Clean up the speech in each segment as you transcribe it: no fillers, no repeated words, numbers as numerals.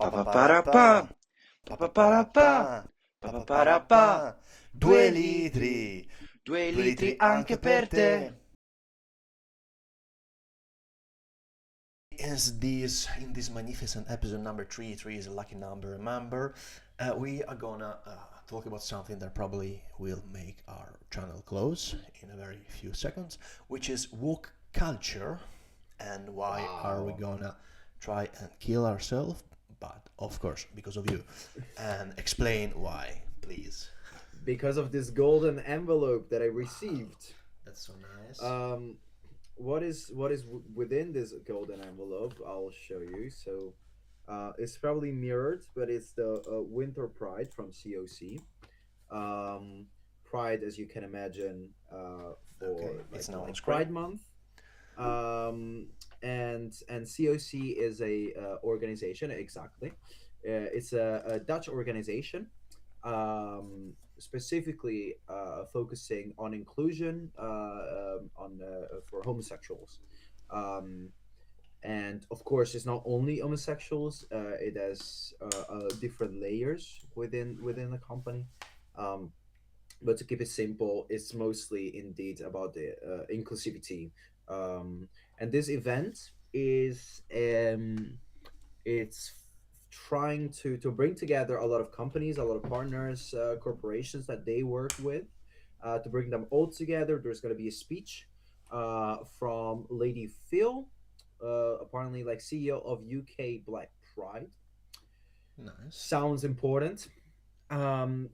Pa pa para pa, pa pa para pa, pa pa para pa. Due litri, due litri anche per te. In this magnificent episode number three is a lucky number, remember, we are gonna talk about something that probably will make our channel close in a very few seconds, which is woke culture, and why are we gonna try and kill ourselves, but of course because of you, and explain why, please. Because of this golden envelope that I received. That's so nice. What is within this golden envelope? I'll show you. So, it's probably mirrored, but it's the Winter Pride from COC. Um, Pride, as you can imagine, Okay, for it's now on like screen. Pride Month. Um, and COC is a organization exactly. It's a Dutch organization, specifically focusing on inclusion on for homosexuals. Um, and of course, it's not only homosexuals. It has different layers within the company. Um, but to keep it simple, it's mostly indeed about the inclusivity. Um, and this event is it's trying to bring together a lot of companies, a lot of partners, corporations that they work with, to bring them all together. There's going to be a speech from Lady Phil, apparently like CEO of UK Black Pride. Nice. Sounds important.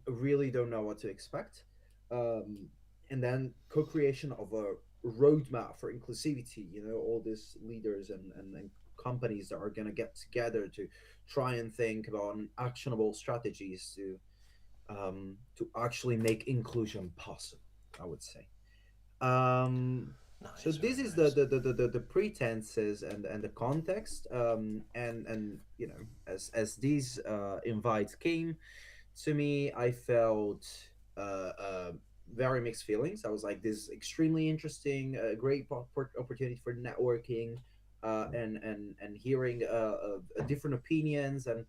Really don't know what to expect. Um, and then co-creation of a roadmap for inclusivity. All these leaders and companies that are going to get together to try and think about actionable strategies to actually make inclusion possible, I would say. So Nice, this very is nice. the pretenses and the context, and as these invites came to me, I felt very mixed feelings. I was like, this is extremely interesting, great opportunity for networking, and hearing different opinions, and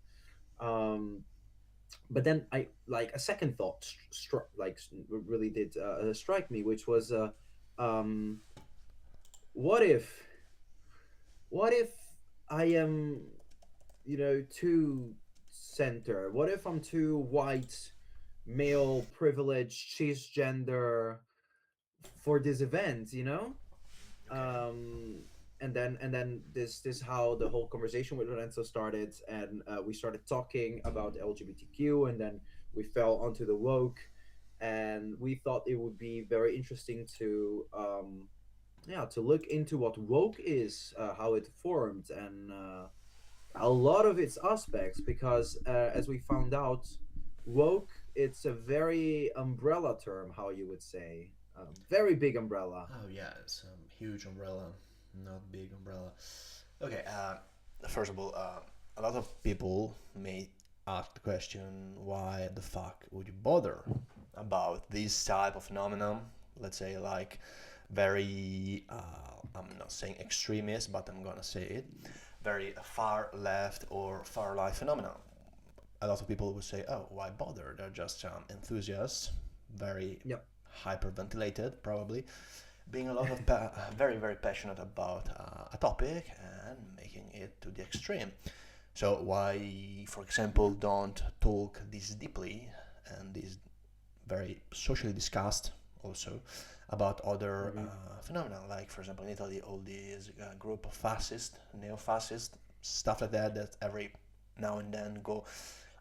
um, but then I like a second thought struck, like really did strike me, which was um, what if what if I am, too center? What if I'm too white, male, privileged, cisgender for this event? Okay. Um, and then this how the whole conversation with Lorenzo started, and we started talking about LGBTQ, and then we fell onto the woke, and we thought it would be very interesting to yeah, to look into what woke is, how it formed, and a lot of its aspects, because as we found out, woke, it's a very umbrella term, how you would say, very big umbrella. Oh yeah, it's a huge umbrella, not big umbrella. Okay. First of all, a lot of people may ask the question, why the fuck would you bother about this type of phenomenon? Let's say like very, I'm not saying extremist, but I'm gonna say it, very far left or far right phenomenon. A lot of people would say, oh, why bother? They're just enthusiasts, very Yep. hyperventilated, probably, being a lot of very, very passionate about a topic and making it to the extreme. So why, for example, don't talk this deeply and this very socially discussed also about other Hmm. phenomena, like for example in Italy, all these group of fascist, neo-fascist stuff like that, that every now and then go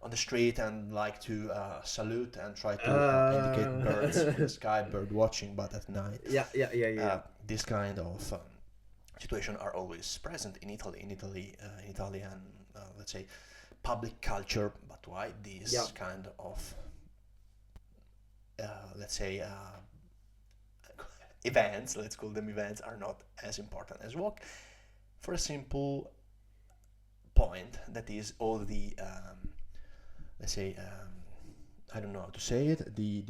on the street and like to salute and try to indicate birds on the Uh, sky, bird watching, but at night. yeah, yeah, yeah, yeah, yeah. This kind of situation are always present in Italy, in Italian, let's say, public culture. But why Yeah. this kind of, let's say, events, let's call them events, are not as important as walk? For a simple point, that is all the, let's say, I don't know how to say it, the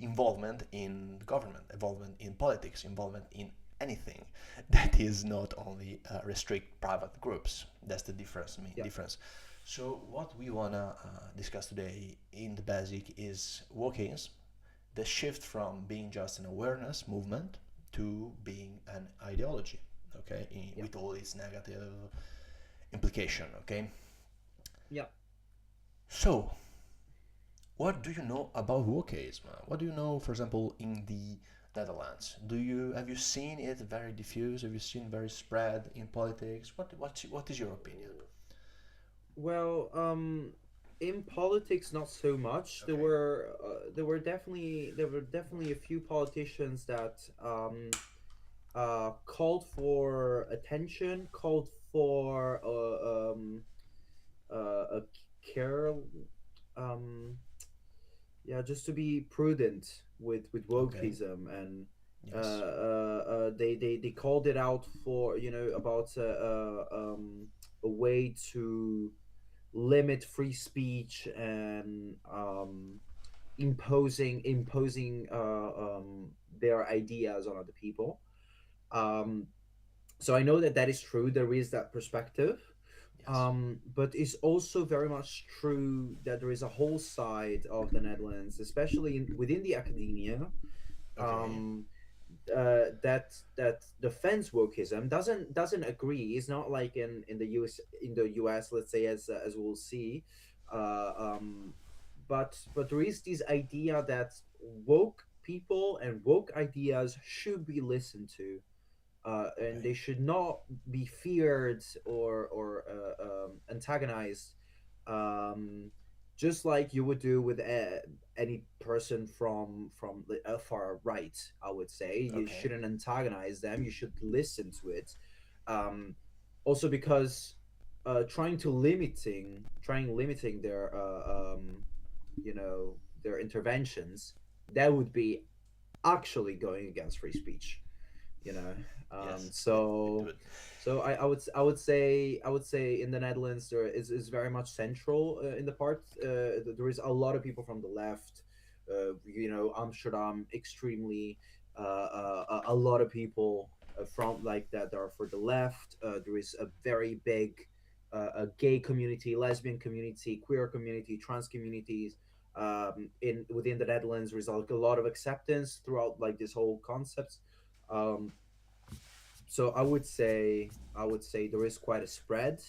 involvement in the government, involvement in politics, involvement in anything that is not only restrict private groups. That's the difference, main Yeah. difference. So what we wanna discuss today in the basic is wokeism, the shift from being just an awareness movement to being an ideology. Okay, Yeah. with all its negative implication. Okay, Yeah. so what do you know about wokeism? What do you know, for example, in the Netherlands? Have you seen it very diffuse? Have you seen very spread in politics? What is your opinion? Well, in politics, not so much. Okay. There were definitely a few politicians that called for attention, called for a care, um, yeah, just to be prudent with Okay. wokeism, and Yes. they called it out for, about a way to limit free speech, and imposing their ideas on other people. Um, so I know that that is true. There is that perspective, Yes. but it's also very much true that there is a whole side of the Netherlands, especially within the academia, Okay. um, that defends wokeism, doesn't agree. It's not like in the US, let's say, as we'll see, uh, um, but there is this idea that woke people and woke ideas should be listened to, and Okay. they should not be feared or antagonized, um, just like you would do with any person from the far right. I would say you Okay. shouldn't antagonize them. You should listen to it. Um, Also, because trying limiting their their interventions, that would be actually going against free speech, you know. um Yes. It so would. so I would say in the Netherlands there is very much central, in the part, there is a lot of people from the left, Amsterdam extremely, a lot of people from like that are for the left. There is a very big a gay community, lesbian community, queer community, trans communities, in within the Netherlands. There's like a lot of acceptance throughout like this whole concept. um, so I would say there is quite a spread.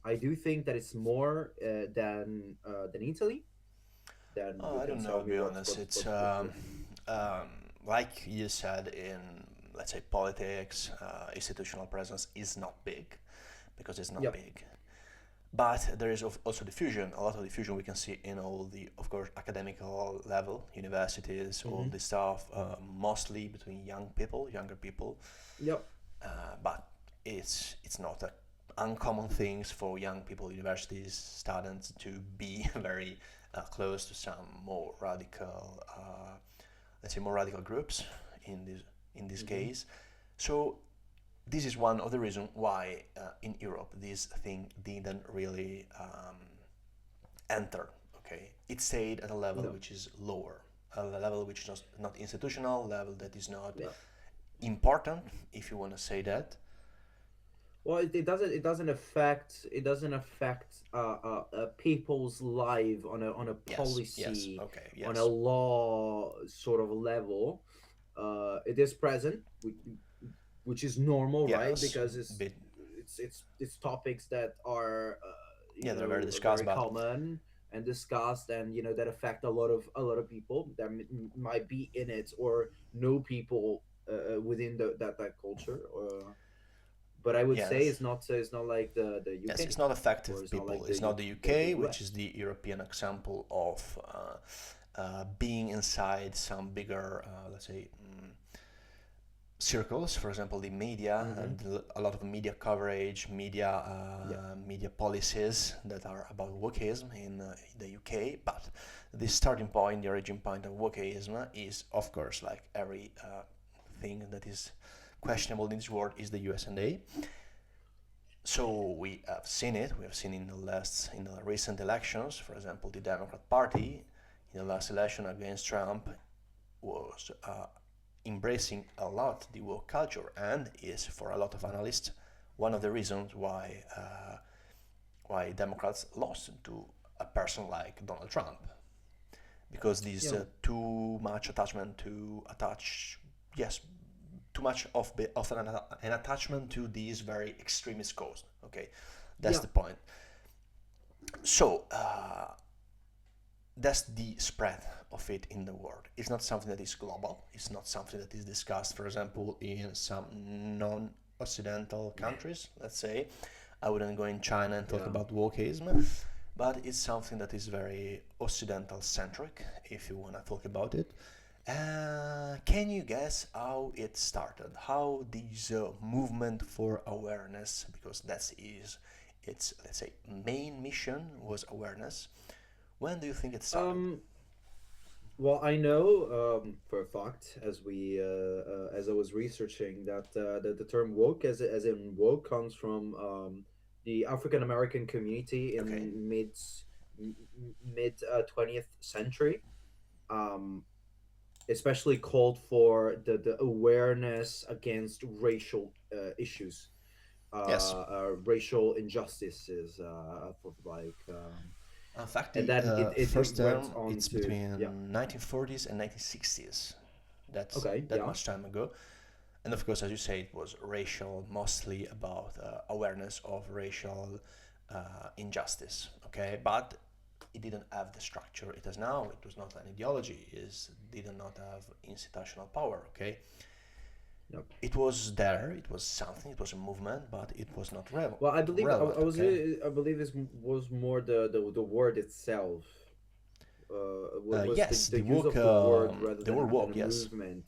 I do think that it's more than Italy. Then Oh, you I can don't know. tell To me be honest, what you. um, like you said in, let's say, politics. Institutional presence is not big because it's not Yep. big. But there is also diffusion. A lot of diffusion we can see in all the, of course, academical level, universities, all Mm-hmm. this stuff, mostly between younger people. Yep. But it's not a uncommon things for young people, universities, students to be very close to some more radical, let's say, more radical groups in this Mm-hmm. case. So this is one of the reasons why in Europe this thing didn't really enter. Okay, it stayed at a level No. which is lower, a level which is not institutional, level that is not Yeah. important, if you want to say that. Well, it doesn't affect people's life on a Yes, yes, policy, okay, on a yes, law sort of level. It is present, which is normal, right? yes, Because bit, it's topics that are yeah, they're very discussed, very but common and discussed, and that affect a lot of people that might be in it or know people within that culture. But I would say yes, it's not like the yes, UK, it's not or effective it's not people. like It's not the the UK, which is US. the European example of being inside some bigger, let's say, circles. For example, the media Mm-hmm. and a lot of media coverage, Yeah. media policies that are about wokeism in the UK. But the starting point, the origin point of wokeism is, of course, like every thing that is questionable in this world, is the USA. So we have seen it. We have seen in the recent elections, for example, the Democrat Party in the last election against Trump was embracing a lot the woke culture, and is, for a lot of analysts, one of the reasons why Democrats lost to a person like Donald Trump, because this Yeah. too much attachment to attach, yes, too much of an attachment to these very extremist cause. Okay, that's Yeah. the point. So that's the spread of it in the world. It's not something that is global. It's not something that is discussed, for example, in some non-Occidental countries. Let's say, I wouldn't go in China and talk Yeah. about wokeism, but it's something that is very Occidental centric, if you want to talk about it. Can you guess how it started? How this movement for awareness, because that's is its, let's say, main mission was awareness. When do you think it started? Um. Well, I know for a fact, as I was researching, that the term woke, as in woke, comes from the African American community Okay. in mid 20th century. Um, Especially called for the awareness against racial issues, Yes. racial injustices, for like, In fact, and the then it first went term on it's to, yeah. between 1940s and 1960s. That's Okay, that yeah. much time ago. And of course, as you say, it was racial, mostly about awareness of racial injustice. Okay, but it didn't have the structure it has now. It was not an ideology. It did not have institutional power. Okay, Yep. it was there. It was something. It was a movement, but it was not Well, I believe relevant. Okay. I believe it was more the word itself. Was Yes, the use of the word rather the word than woke. a Yes. movement,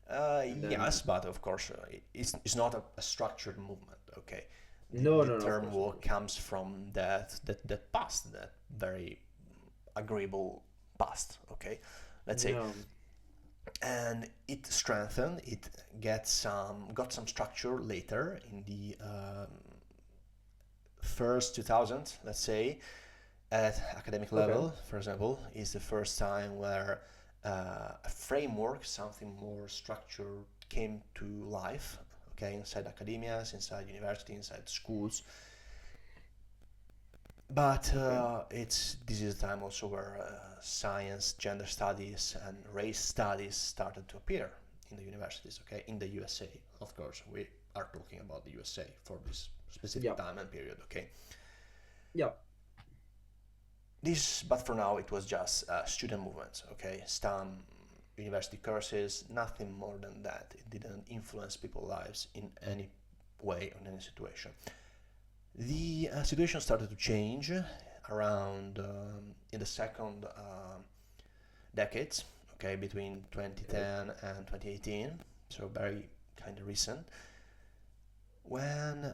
and Yes, then but of course, it's not a structured movement. Okay, no, the no, no, term of woke course, comes from that past, that very agreeable past. Okay, let's say, yeah, and it strengthened. It got some structure later in the first 2000s. Let's say, at academic okay, level, for example, is the first time where a framework, something more structured, came to life. Okay, inside academias, inside university, inside schools. But okay, it's this is the time also where science, gender studies, and race studies started to appear in the universities. Okay, in the USA, of course, we are talking about the USA for this specific yeah, time and period. Okay, yeah, but for now it was just student movements. Okay, some university courses, nothing more than that. It didn't influence people's lives in any way or in any situation. The situation started to change around in the second decades, okay, between okay, 2010 and 2018, so very kind of recent, when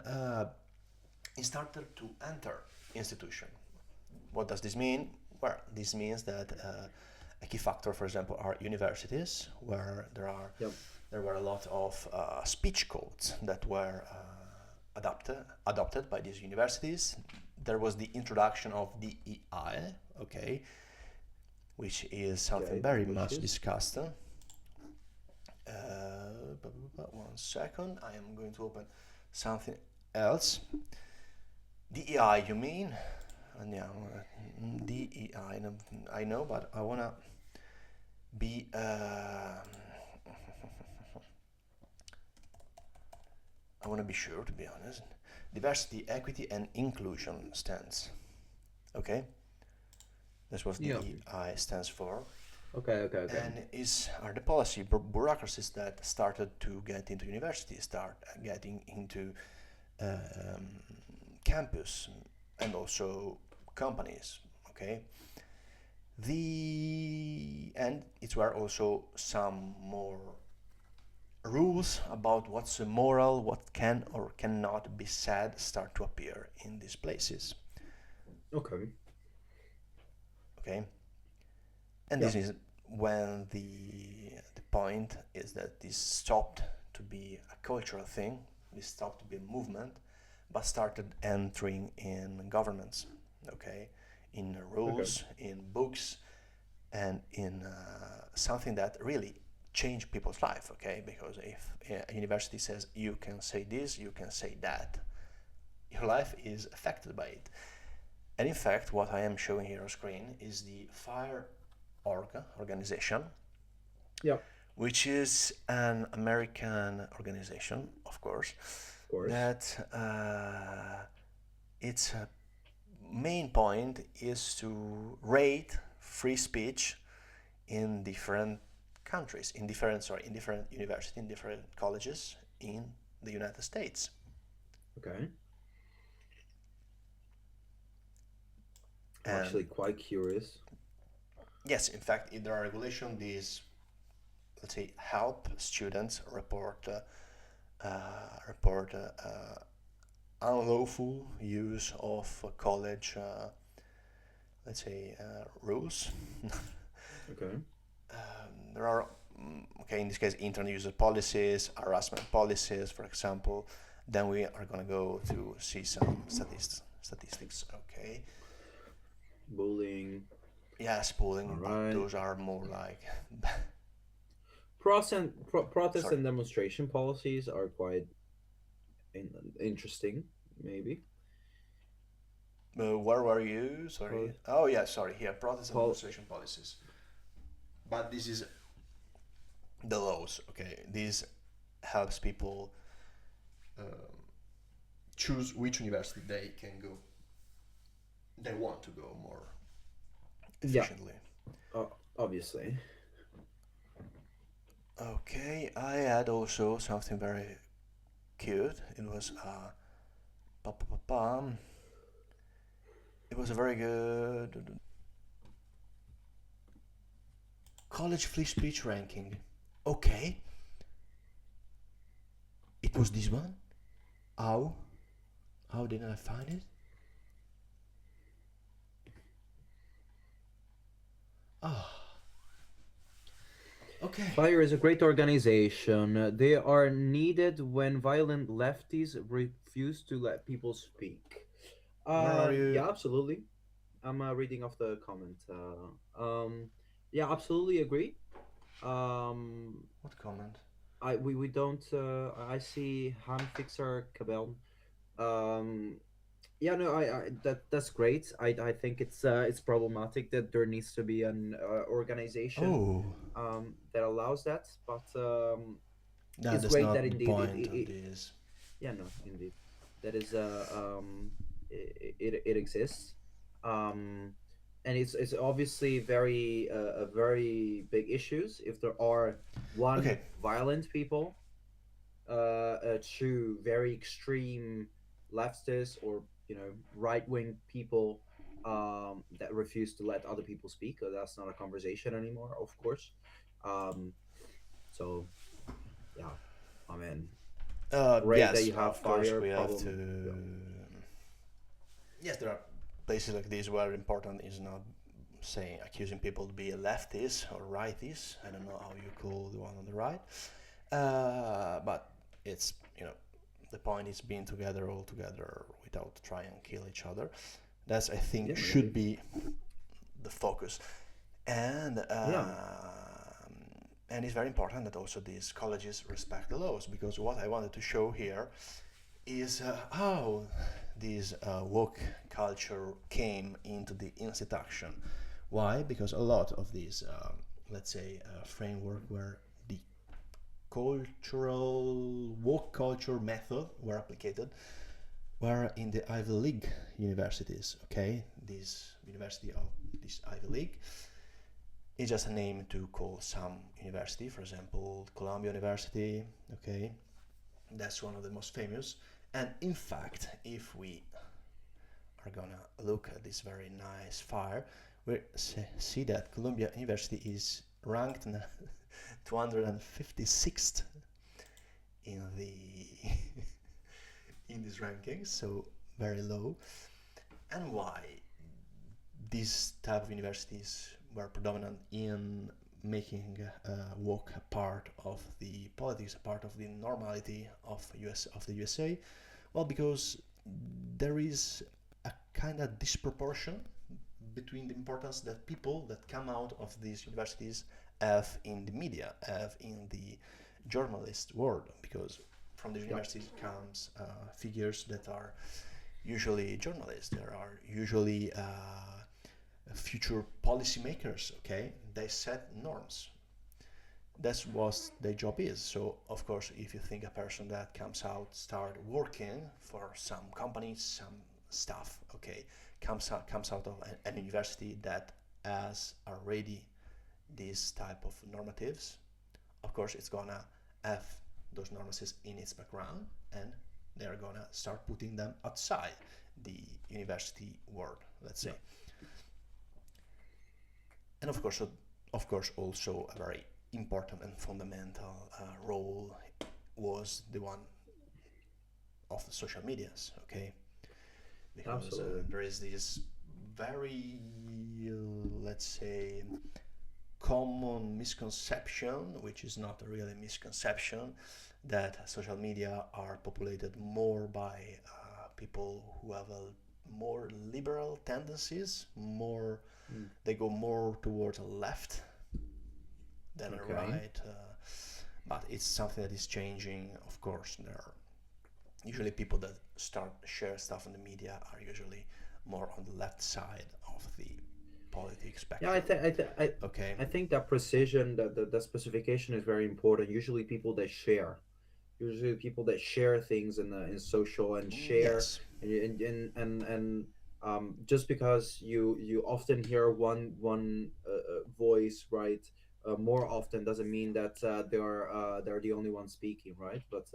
it started to enter institution. What does this mean? Well, this means that a key factor, for example, are universities, where yeah, there were a lot of speech codes that were adopted by these universities. There was the introduction of DEI, okay, which is something okay, very which much is discussed. One second, I am going to open something else. DEI, you mean? Yeah, DEI. I know, but I wanna be. I wanna be sure, to be honest. Diversity, equity, and inclusion stands. Okay, that's what yeah, DEI stands for, okay, okay, okay, and is are the policy bureaucracies that started to get into universities, start getting into um, campus, and also companies. Okay, and it's where also some more rules about what's immoral, what can or cannot be said start to appear in these places. okay, Okay, and yeah, this is when the point is that this stopped to be a cultural thing, this stopped to be a movement, but started entering in governments. Okay, in okay, rules, in books, and in something that really change people's life. Okay, because if a university says you can say this, you can say that, your life is affected by it. And in fact, what I am showing here on screen is the Fire organization, Yeah, which is an American organization, of course, of course. that its main point is to rate free speech in different countries, in different universities, in different colleges in the United States. Okay. I'm And actually quite curious. yes, in fact, in their regulation, these, let's say, help students unlawful use of college, let's say, rules. Okay. There are, okay, in this case, internet user policies, harassment policies, for example. Then we are going to go to see some statistics. Okay. Bullying. Yes, All polling, but right. those are more like, Protest sorry. and demonstration policies are quite interesting, maybe. Where were you? Sorry. Pol- Oh yeah, sorry. Here, protest and pol- demonstration policies. But this is the laws. Okay, this helps people choose which university they can go. They want to go more yeah, efficiently. obviously. Okay, I had also something very cute. It was pa, pa, pa, pa. It was a very good college free speech ranking. Okay, it was this one. How? How did I find it? Ah, okay. Fire is a great organization. They are needed when violent lefties refuse to let people speak. Where are you? Yeah, absolutely. I'm reading off the comment. Yeah, absolutely agree. Um, What comment? we don't. I see Han Fixer Cabell. Um, yeah, no, that's great. I think it's problematic that there needs to be an organization Oh, that allows that, but that it's is great that not the indeed point of this. yeah, no, indeed, that is it exists, um, and it's obviously very a very big issues if there are one Okay, violent people to very extreme leftists or right wing people that refuse to let other people speak. That's not a conversation anymore, of course. Um, so yeah, I mean, great that yes, you have of course fire we have problem. to. Yeah, Yes, there are places like this where important is not saying accusing people to be a leftist or rightist. I don't know how you call the one on the right, but it's the point is being together all together without trying and kill each other. That's I think yeah, should indeed. be the focus, and Yeah, and it's very important that also these colleges respect the laws because what I wanted to show here is how this woke culture came into the institution. Why? Because a lot of these, let's say, framework where the cultural woke culture method were applied were in the Ivy League universities. Okay, this university of this Ivy League is just a name to call some university. For example, Columbia University. Okay, that's one of the most famous. And in fact, if we are gonna look at this very nice fire, we see that Columbia University is ranked 256th in the in these rankings, so very low. And why these type of universities were predominant in making woke a part of the politics, a part of the normality of the USA? Well, because there is a kind of disproportion between the importance that people that come out of these universities have in the media, have in the journalist world, because from the yeah, universities comes figures that are usually journalists. There are usually future policymakers. Okay, they set norms. That's what their job is. So of course, if you think a person that comes out, start working for some companies, some stuff, okay, comes out of an university that has already these type of normatives, of course it's gonna have those normatives in its background, and they're gonna start putting them outside the university world, let's say. Yeah, And of course, also a very important and fundamental role was the one of the social medias, okay? Because absolutely. there is this very, let's say, common misconception, which is not a really misconception, that social media are populated more by people who have a more liberal tendencies, more Mm. they go more towards a left than a Okay. right. But it's something that is changing, of course. There are usually people that start share stuff in the media are usually more on the left side of the politics Yeah, spectrum. Okay. I think that precision, that specification is very important. Usually people that share things in social and share, Yes. and just because you often hear one voice, right, more often doesn't mean that they're the only one speaking, right? But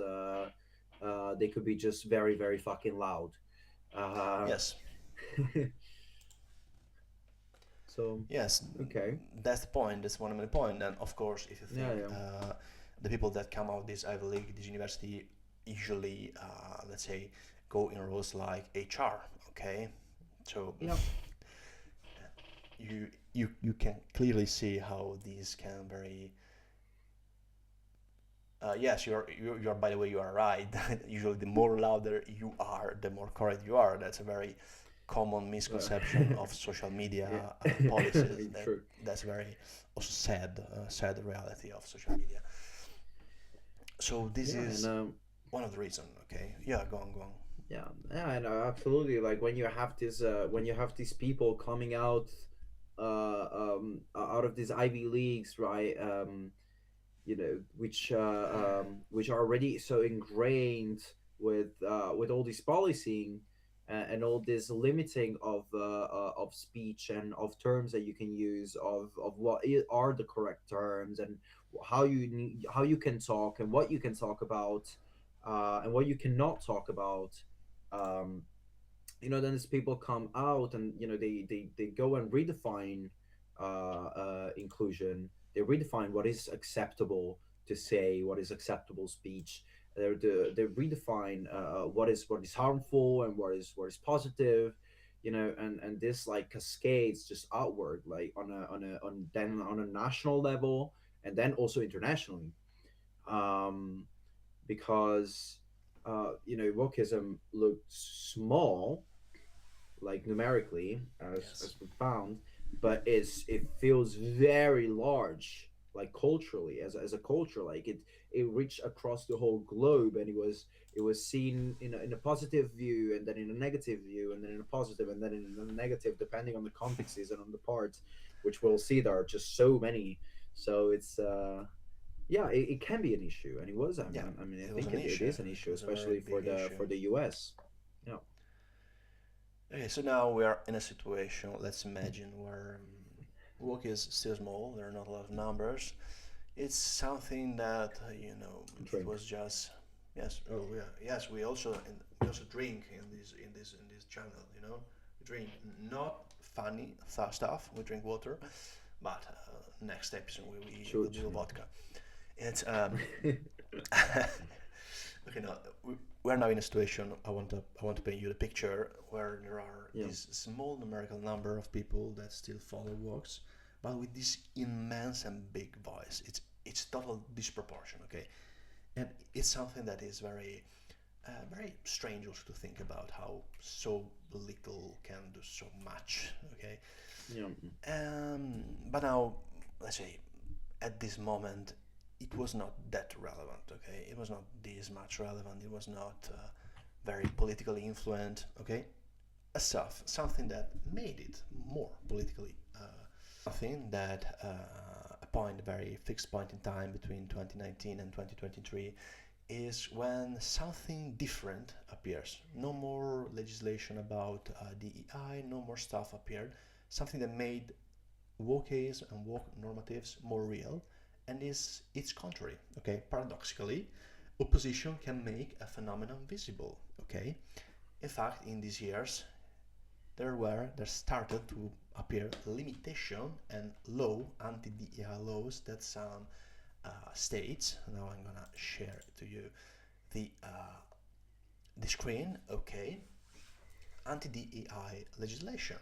they could be just very very fucking loud. Uh, Yes. so Yes. okay, That's the point. That's one of the point. And of course, if you yeah, think the people that come out of this Ivy League, this university, usually, let's say, go in roles like HR. Okay. So yeah, you can clearly see how these can very yes, you're. By the way, you are right. Usually, the more louder you are, the more correct you are. That's a very common yeah. misconception of social media Yeah. policies. True. That's very also sad reality of social media. So this Yeah, and is one of the reasons. Okay, yeah, go on. yeah, yeah, and absolutely. Like when you have these people coming out, out of these Ivy leagues, right? Which are already so ingrained with all this policing and all this limiting of speech and of terms that you can use of are the correct terms and how you can talk and what you can talk about and what you cannot talk about. um, then these people come out and they go and redefine inclusion. They redefine what is acceptable to say, what is acceptable speech. They redefine what is harmful and what is positive. And this like cascades just outward, like on a national level and then also internationally. um because wokeism looked small, like numerically, Yes. as we found, but it feels very large, like culturally, as a culture. Like it reached across the whole globe, and it was seen in a positive view, and then in a negative view, and then in a positive, and then in a negative, depending on the contexts and on the parts, which we'll see there are just so many. So it's yeah, it can be an issue, and it was. Yeah, I mean, I it was think an it issue. is an It issue, was a very especially big issue. for the U.S. Yeah, Okay, so now we are in a situation. Let's imagine where work is still small. There are not a lot of numbers. It's something that it drink. was just yes. Oh yeah, yes. We also drink in this channel. We drink not funny stuff. We drink water, but next episode we will Shoot. do vodka. It's okay. Now we're now in a situation. I want to paint you the picture where there are Yeah. this small numerical number of people that still follow walks, but with this immense and big voice. It's total disproportion. Okay, and it's something that is very strange also to think about how so little can do so much. Okay, Yeah. but now let's say at this moment it was not that relevant. Okay, it was not this much relevant. It was not very politically influent, okay, stuff, something that made it more politically, something that a point, a very fixed point in time between 2019 and 2023 is when something different appears. No more legislation about DEI, no more stuff appeared. Something that made wokeism and woke normatives more real, and is its contrary. Okay, paradoxically, opposition can make a phenomenon visible. Okay, in fact, in these years, there started to appear limitation and law, anti-DEI laws that some states. Now I'm gonna share to you the screen. Okay, anti-DEI legislation.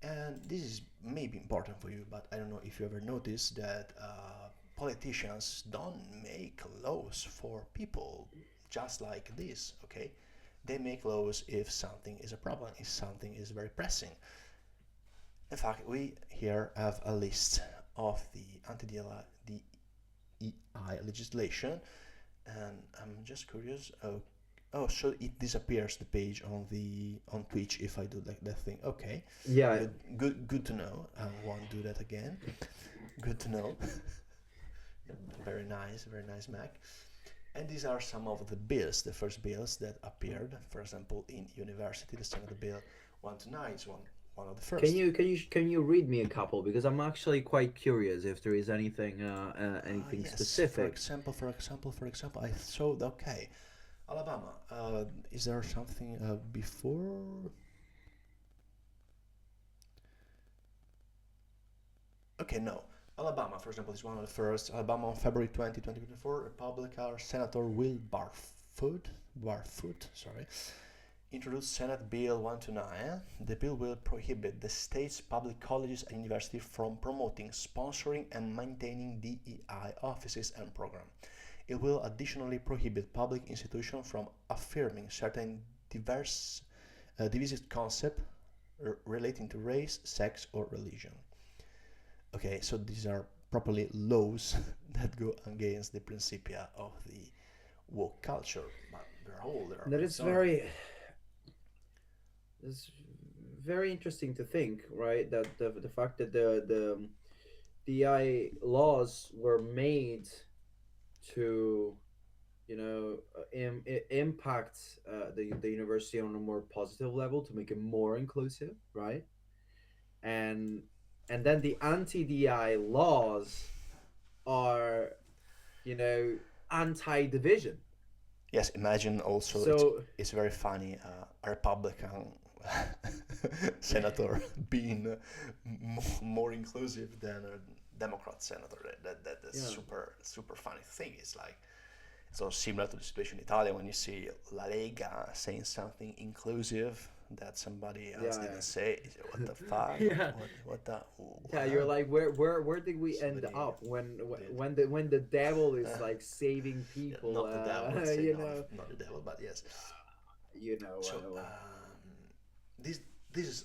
And this is maybe important for you, but I don't know if you ever noticed that politicians don't make laws for people just like this, okay? They make laws if something is a problem, if something is very pressing. In fact, we here have a list of the anti-DEI legislation, and I'm just curious. Oh, so it disappears the page on Twitch if I do like that thing. Okay, Yeah, good to know. I won't do that again. Good to know. Very nice, Mac. And these are some of the bills, the first bills that appeared. For example, in university, the Senate Bill 129 is one of the can first. you read me a couple, because I'm actually quite curious if there is anything anything Yes. specific. For example, I saw. Okay, Alabama. Is there something before? Okay, no. Alabama, for example, is one of the first. Alabama on February 20, 2024, Republican Senator Will Barfoot, sorry, introduced Senate Bill 129. The bill will prohibit the state's public colleges and universities from promoting, sponsoring, and maintaining DEI offices and programs. It will additionally prohibit public institutions from affirming certain divisive concepts relating to race, sex, or religion. Okay, so these are properly laws that go against the principia of the woke culture, but they're all there on That is its own. it's very interesting to think, right? That the fact that the I laws were made to, impact the university on a more positive level, to make it more inclusive, right? And then the anti DI laws are, you know, anti division. Yes, imagine also So it's very funny a Republican senator being more inclusive than a Democrat senator. That's yeah, super funny thing. It's like so similar to the situation in Italy when you see La Lega saying something inclusive that somebody else yeah, didn't say. What the fuck? yeah. What the Yeah, you're what? like, where did we end Somebody up when did. when the devil is like saving Yeah, people? not the devil. Let's say You know, not the devil, but yes. you know. So this this is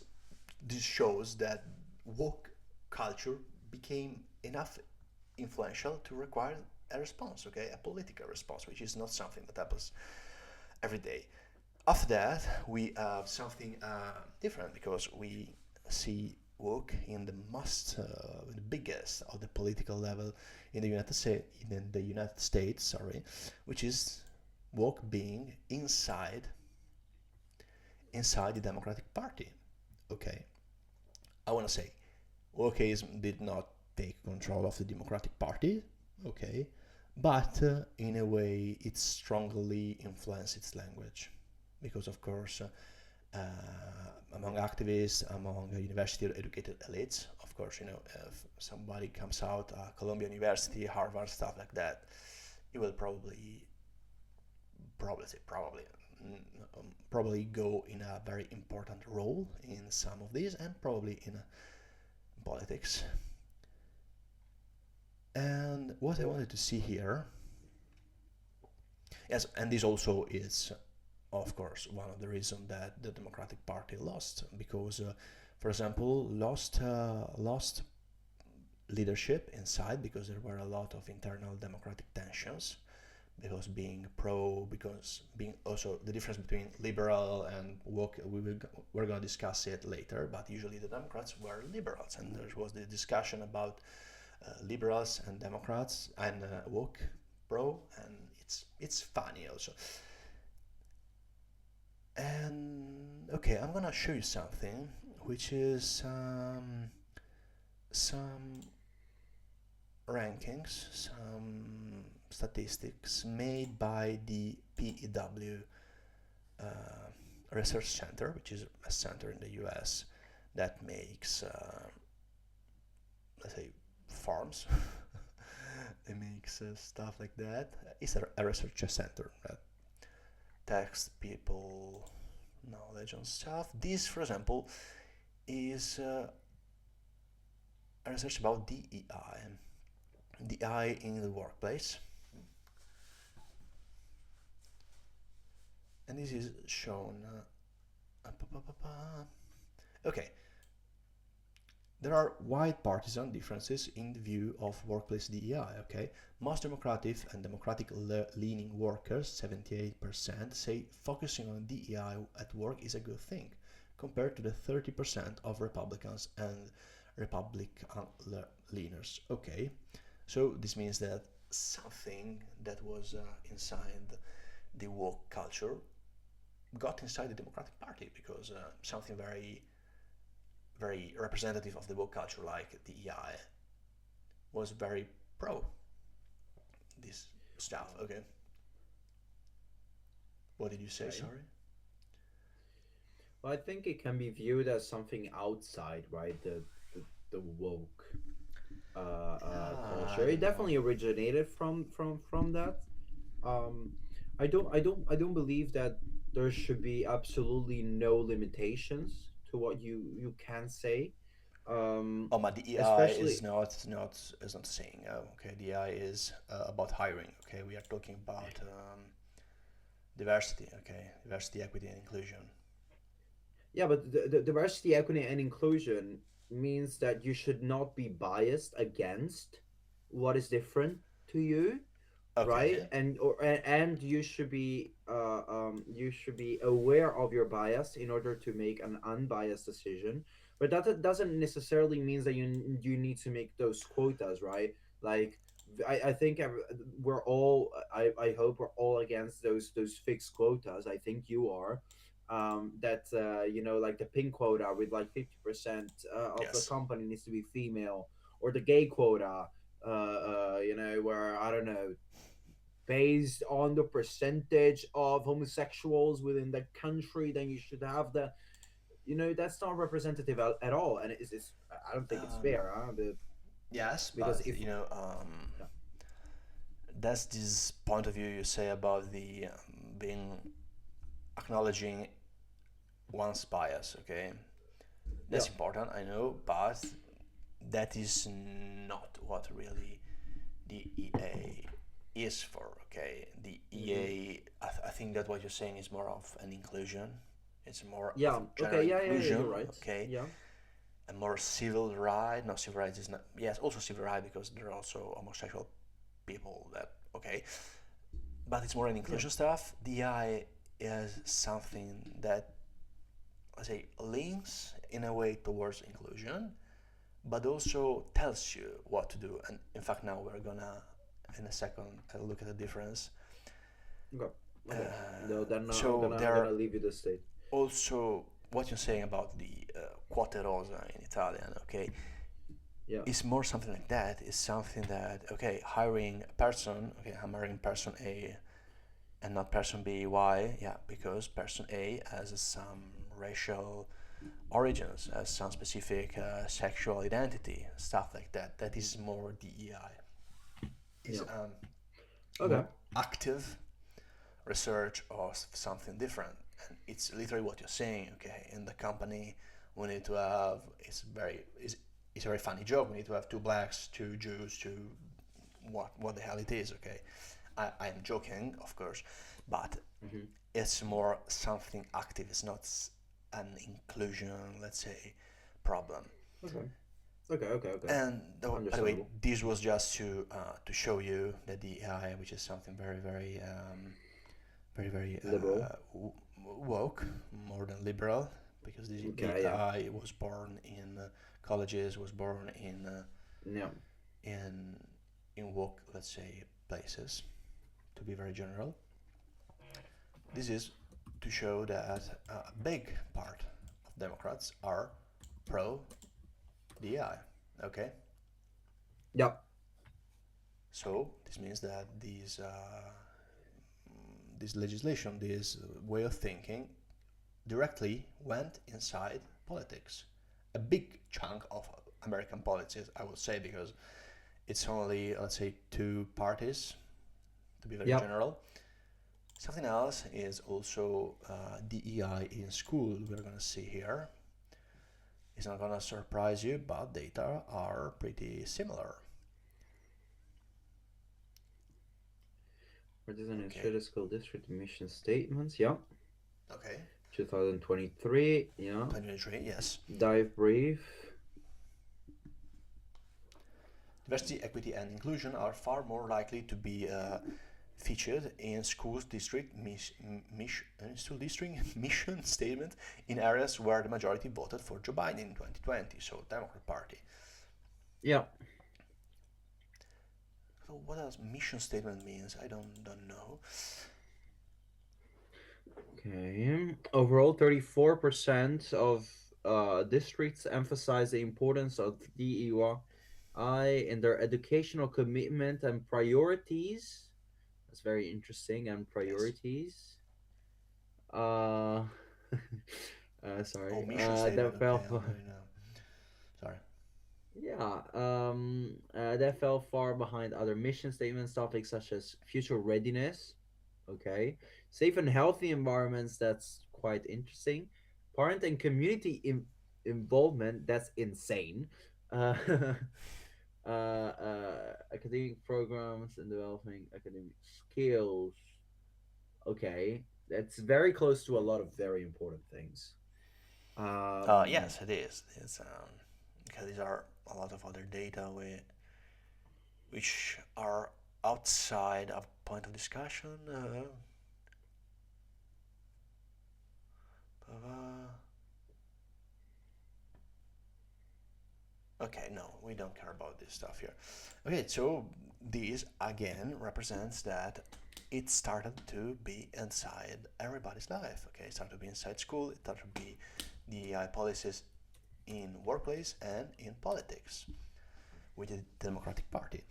this shows that woke culture became enough influential to require a response, okay, a political response, which is not something that happens every day. After that, we have something different because we see woke in the biggest of the political level in the United States, sorry, which is woke being inside the Democratic Party. Okay, I want to say wokeism did not take control of the Democratic Party. Okay, but in a way it strongly influenced its language because of course among activists, among university educated elites, of course, if somebody comes out Columbia University, Harvard, stuff like that, you will probably go in a very important role in some of these and probably in politics. And what I wanted to see here, yes, and this also is, of course, one of the reasons that the Democratic Party lost, because, for example, lost leadership inside because there were a lot of internal democratic tensions because being pro, because being also the difference between liberal and woke, we're going to discuss it later, but usually the Democrats were liberals, and there was the discussion about liberals and Democrats and woke pro, and it's funny also. And okay, I'm gonna show you something, which is some rankings, some statistics made by the PEW Research Center, which is a center in the US that makes, let's say, farms. It makes stuff like that. It's a research center that text people knowledge on stuff. This, for example, is a research about DEI in the workplace, and this is shown. Okay, there are wide partisan differences in the view of workplace DEI. Okay, most democratic and democratic-leaning workers, 78%, say focusing on DEI at work is a good thing, compared to the 30% of Republicans and Republican leaners. Okay, so this means that something that was inside the woke culture got inside the Democratic Party, because something very, very representative of the woke culture, like the EI, was very pro this stuff. Okay, what did you say? Okay. Sorry. Well, I think it can be viewed as something outside, right? The woke Ah, I culture. It don't know. definitely originated from that. Um, I don't believe that there should be absolutely no limitations to what you can say. Um, Oh, but the EI is especially not saying. Okay, the EI is about hiring. Okay, we are talking about diversity. Okay, diversity, equity, and inclusion. Yeah, but the diversity, equity, and inclusion means that you should not be biased against what is different to you, right? Okay. And you should be aware of your bias in order to make an unbiased decision. But that doesn't necessarily means that you need to make those quotas, right? Like I think we're all I hope we're all against those fixed quotas. I think you are. That like the pink quota with like 50% of the Yes. company needs to be female, or the gay quota, where I don't know, based on the percentage of homosexuals within the country, then you should have that's not representative at all, and it's I don't think it's Um, fair, huh? yes, Because but if yeah, that's this point of view you say about the being acknowledging one's bias. Okay, yeah, that's important. I know, but that is not what really the EA is for. Okay, the hmm, EA. I think that what you're saying is more of an inclusion. It's more of yeah, a general okay, yeah, inclusion. you're right, Okay, yeah, a more civil right. No, civil rights is not. Yes, also civil right, because there are also homosexual people that. Okay, but it's more an yeah, inclusion stuff. DI is something that, let's say, leans in a way towards inclusion, but also tells you what to do. And in fact, now we're gonna, in a second, look at the difference. okay, Uh, okay. No, then i'm so gonna there i'm are gonna leave you the state. also what you're saying about the quote rosa in Italian. Okay, Yeah, is more something like that. Is something that, okay, hiring a person. Okay, I'm hiring person A and not person B. Why? Yeah, because person A has some racial origins, has some specific sexual identity, stuff like that. That is more DEI. Is yeah, more okay, active research of something different. And it's literally what you're saying. Okay, in the company, we need to have. It's a very funny joke. We need to have two blacks, two Jews, two what the hell it is. Okay, I'm joking, of course, but hmm, it's more something active. It's not an inclusion, let's say, problem. okay. Okay. And by the way, Understandable. this was just to show you that the AI, which is something very Liberal. woke, more than liberal, because the Okay, yeah. AI was born in colleges, was born Yeah. in in woke, let's say, places. To be very general, this is to show that a big part of Democrats are pro the AI. Okay, Yep. so this means that this legislation, this way of thinking, directly went inside politics. A big chunk of American politics, I would say, because it's only, let's say, two parties, to be very Yep. general. Something else is also DEI in school, we're going to see here. It's not going to surprise you, but data are pretty similar. Partisan and Okay, Shredder School District mission statements. Yep. okay. 2023. Yeah. 2023, yes. Dive brief. Diversity, equity, and inclusion are far more likely to be featured in school district mission statement in areas where the majority voted for Joe Biden in 2020, so Democrat Party. Yep. So what else mission statement means? I don't know. Okay. Overall, 34% of districts emphasize the importance of DEI in their educational commitment and priorities. That's very interesting. And Yes. priorities. Uh, Oh, sorry. mission statement. That Okay, fell. I'm doing now. Sorry. Yeah, that fell far behind other mission statements, topics such as future readiness, okay, safe and healthy environments, that's quite interesting, parent and community involvement, that's insane, uh, academic programs and developing academic skills, okay, that's very close to a lot of very important things. um, Yes, it is. It's because these are a lot of other data which are outside of point of discussion. Uh, Okay, no, we don't care about this stuff here. Okay, so this again represents that it started to be inside everybody's life. Okay, it started to be inside school, it started to be the policies in workplace and in politics with the Democratic Party.